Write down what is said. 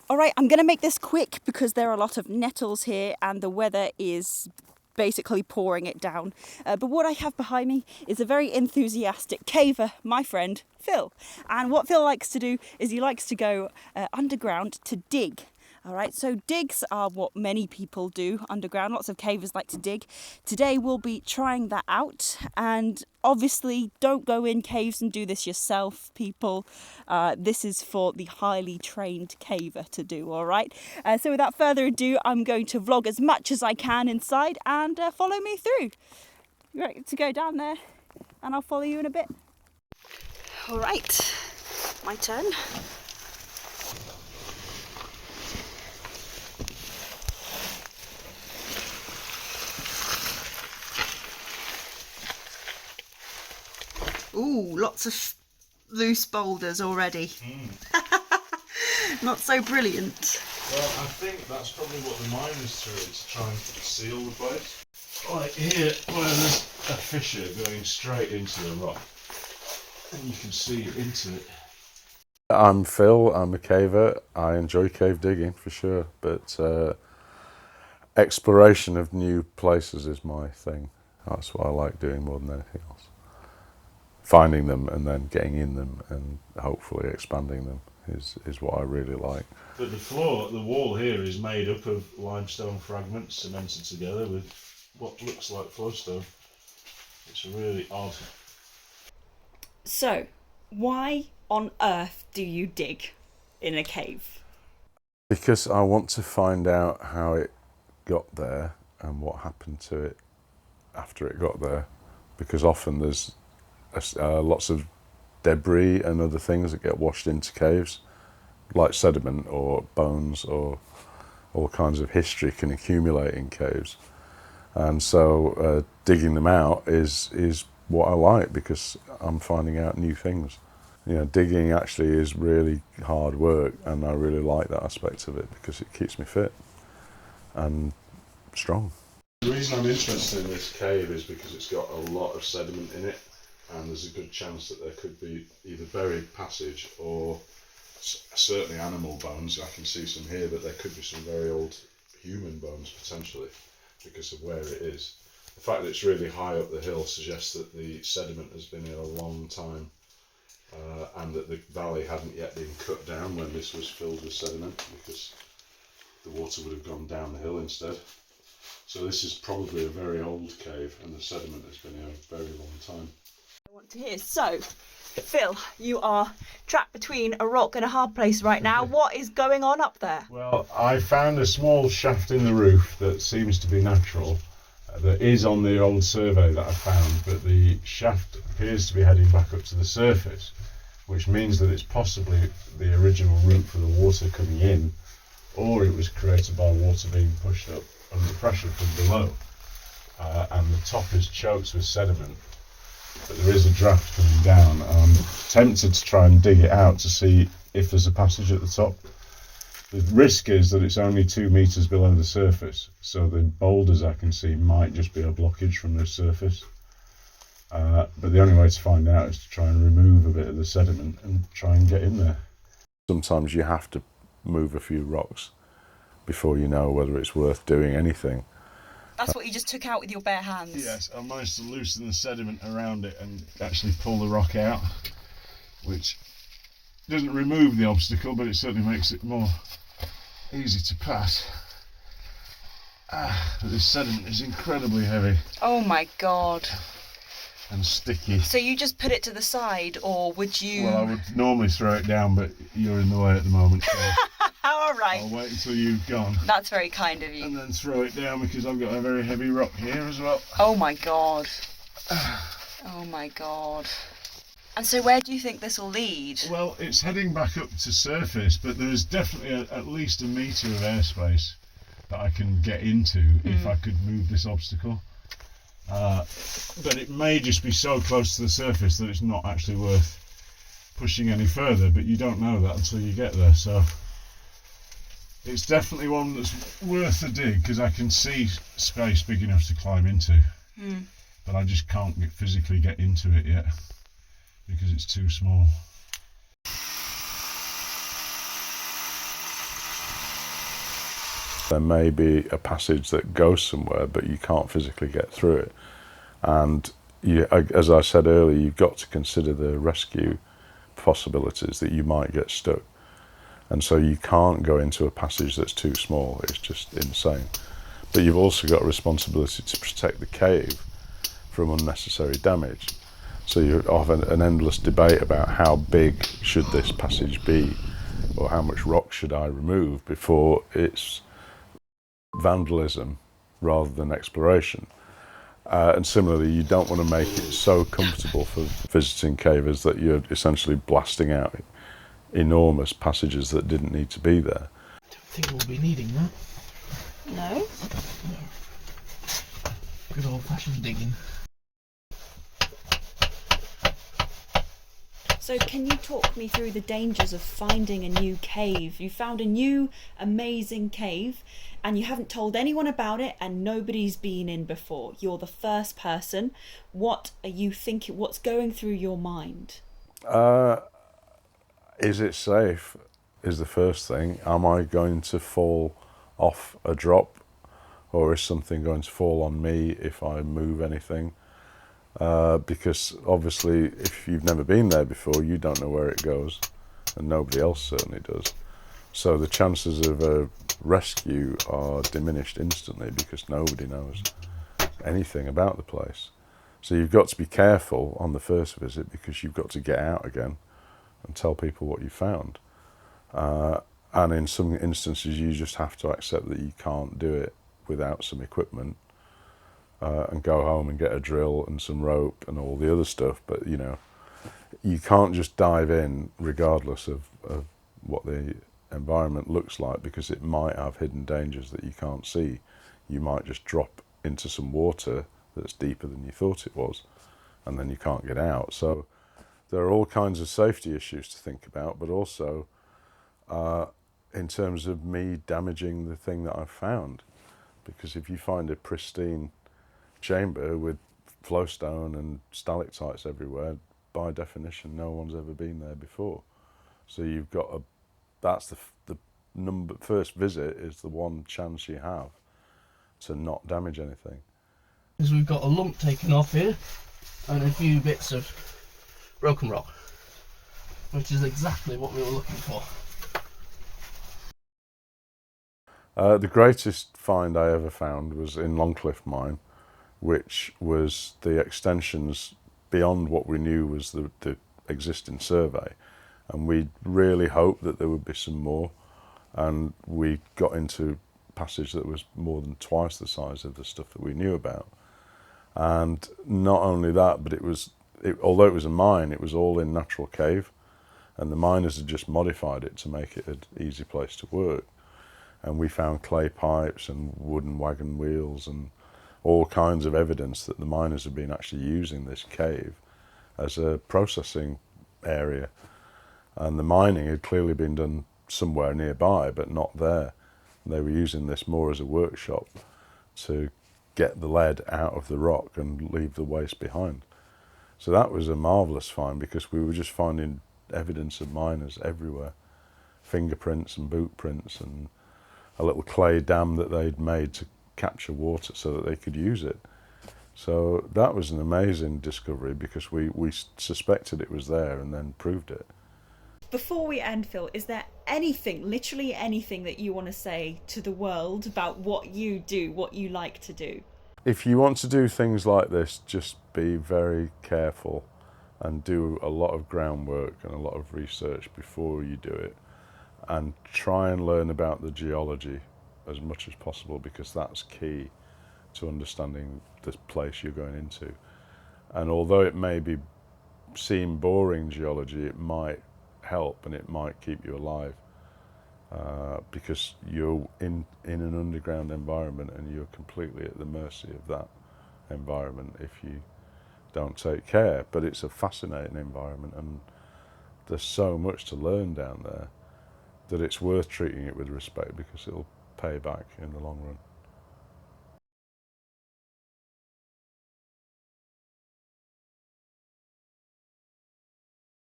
All right, I'm going to make this quick because there are a lot of nettles here and the weather is basically pouring it down. But what I have behind me is a very enthusiastic caver, my friend Phil. And what Phil likes to do is he likes to go underground to dig. All right, so digs are what many people do underground. Lots of cavers like to dig. Today we'll be trying that out, and obviously don't go in caves and do this yourself, people. This is for the highly trained caver to do, all right? So without further ado, I'm going to vlog as much as I can inside and follow me through. You ready to go down there? And I'll follow you in a bit. All right, my turn. Ooh, lots of loose boulders already. Not so brilliant. Well, I think that's probably what the mine is through. It's trying to seal the place. Like here, where there's a fissure going straight into the rock. And you can see into it. I'm Phil, I'm a caver. I enjoy cave digging for sure, but exploration of new places is my thing. That's what I like doing more than anything else. Finding them and then getting in them and hopefully expanding them is what I really like. But the wall here is made up of limestone fragments cemented together with what looks like flowstone. It's really odd. So, why on earth do you dig in a cave? Because I want to find out how it got there and what happened to it after it got there. Because often there's lots of debris and other things that get washed into caves, like sediment or bones, or all kinds of history can accumulate in caves. And so digging them out is what I like, because I'm finding out new things. You know, digging actually is really hard work, and I really like that aspect of it because it keeps me fit and strong. The reason I'm interested in this cave is because it's got a lot of sediment in it, and there's a good chance that there could be either buried passage or certainly animal bones. I can see some here, but there could be some very old human bones potentially because of where it is. The fact that it's really high up the hill suggests that the sediment has been here a long time, and that the valley hadn't yet been cut down when this was filled with sediment, because the water would have gone down the hill instead. So this is probably a very old cave, and the sediment has been here a very long time. I want to hear. So, Phil, you are trapped between a rock and a hard place right now. What is going on up there? Well, I found a small shaft in the roof that seems to be natural, that is on the old survey that I found, but the shaft appears to be heading back up to the surface, which means that it's possibly the original route for the water coming in, or it was created by water being pushed up under pressure from below, and the top is choked with sediment. But there is a draft coming down. I'm tempted to try and dig it out to see if there's a passage at the top. The risk is that it's only 2 meters below the surface, so the boulders I can see might just be a blockage from the surface. But the only way to find out is to try and remove a bit of the sediment and try and get in there. Sometimes you have to move a few rocks before you know whether it's worth doing anything. That's what you just took out with your bare hands? Yes, I managed to loosen the sediment around it and actually pull the rock out, which doesn't remove the obstacle, but it certainly makes it more easy to pass. But this sediment is incredibly heavy. Oh my god. And sticky. So you just put it to the side, or would you... Well, I would normally throw it down, but you're in the way at the moment, so Alright. I'll wait until you've gone. That's very kind of you. And then throw it down, because I've got a very heavy rock here as well. Oh my god. Oh my god. And so where do you think this will lead? Well, it's heading back up to surface, but there is definitely at least a metre of airspace that I can get into if I could move this obstacle. But it may just be so close to the surface that it's not actually worth pushing any further, but you don't know that until you get there. So it's definitely one that's worth a dig, because I can see space big enough to climb into, but I just can't physically get into it yet because it's too small. There may be a passage that goes somewhere, but you can't physically get through it. And as I said earlier, you've got to consider the rescue possibilities that you might get stuck. And so you can't go into a passage that's too small. It's just insane. But you've also got a responsibility to protect the cave from unnecessary damage. So you have an endless debate about how big should this passage be, or how much rock should I remove before it's vandalism rather than exploration. And similarly, you don't want to make it so comfortable for visiting cavers that you're essentially blasting out enormous passages that didn't need to be there. I don't think we'll be needing that. No? No. Good old-fashioned digging. So can you talk me through the dangers of finding a new cave? You found a new amazing cave and you haven't told anyone about it and nobody's been in before. You're the first person. What are you thinking? What's going through your mind? Is it safe is the first thing. Am I going to fall off a drop, or is something going to fall on me if I move anything? Because obviously if you've never been there before, you don't know where it goes, and nobody else certainly does. So the chances of a rescue are diminished instantly because nobody knows anything about the place. So you've got to be careful on the first visit, because you've got to get out again and tell people what you found. And in some instances you just have to accept that you can't do it without some equipment, and go home and get a drill and some rope and all the other stuff. But you know, you can't just dive in regardless of what the environment looks like, because it might have hidden dangers that you can't see. You might just drop into some water that's deeper than you thought it was, and then you can't get out. So there are all kinds of safety issues to think about, but also in terms of me damaging the thing that I've found. Because if you find a pristine chamber with flowstone and stalactites everywhere, by definition no one's ever been there before. So you've got that's the first visit is the one chance you have to not damage anything. Because we've got a lump taken off here and a few bits of broken rock, which is exactly what we were looking for. The greatest find I ever found was in Longcliffe Mine, which was the extensions beyond what we knew was the existing survey. And we really hoped that there would be some more. And we got into a passage that was more than twice the size of the stuff that we knew about. And not only that, but although it was a mine, it was all in natural cave. And the miners had just modified it to make it an easy place to work. And we found clay pipes and wooden wagon wheels and all kinds of evidence that the miners had been actually using this cave as a processing area. And the mining had clearly been done somewhere nearby, but not there. They were using this more as a workshop to get the lead out of the rock and leave the waste behind. So that was a marvellous find, because we were just finding evidence of miners everywhere. Fingerprints and boot prints and a little clay dam that they'd made to capture water so that they could use it. So that was an amazing discovery, because we suspected it was there and then proved it. Before we end, Phil, is there anything, literally anything, that you want to say to the world about what you do, what you like to do? If you want to do things like this, just be very careful and do a lot of groundwork and a lot of research before you do it. And try and learn about the geology as much as possible, because that's key to understanding the place you're going into. And although it may seem boring geology, it might help and it might keep you alive, because you're in an underground environment and you're completely at the mercy of that environment if you don't take care. But it's a fascinating environment, and there's so much to learn down there that it's worth treating it with respect, because it'll pay back in the long run.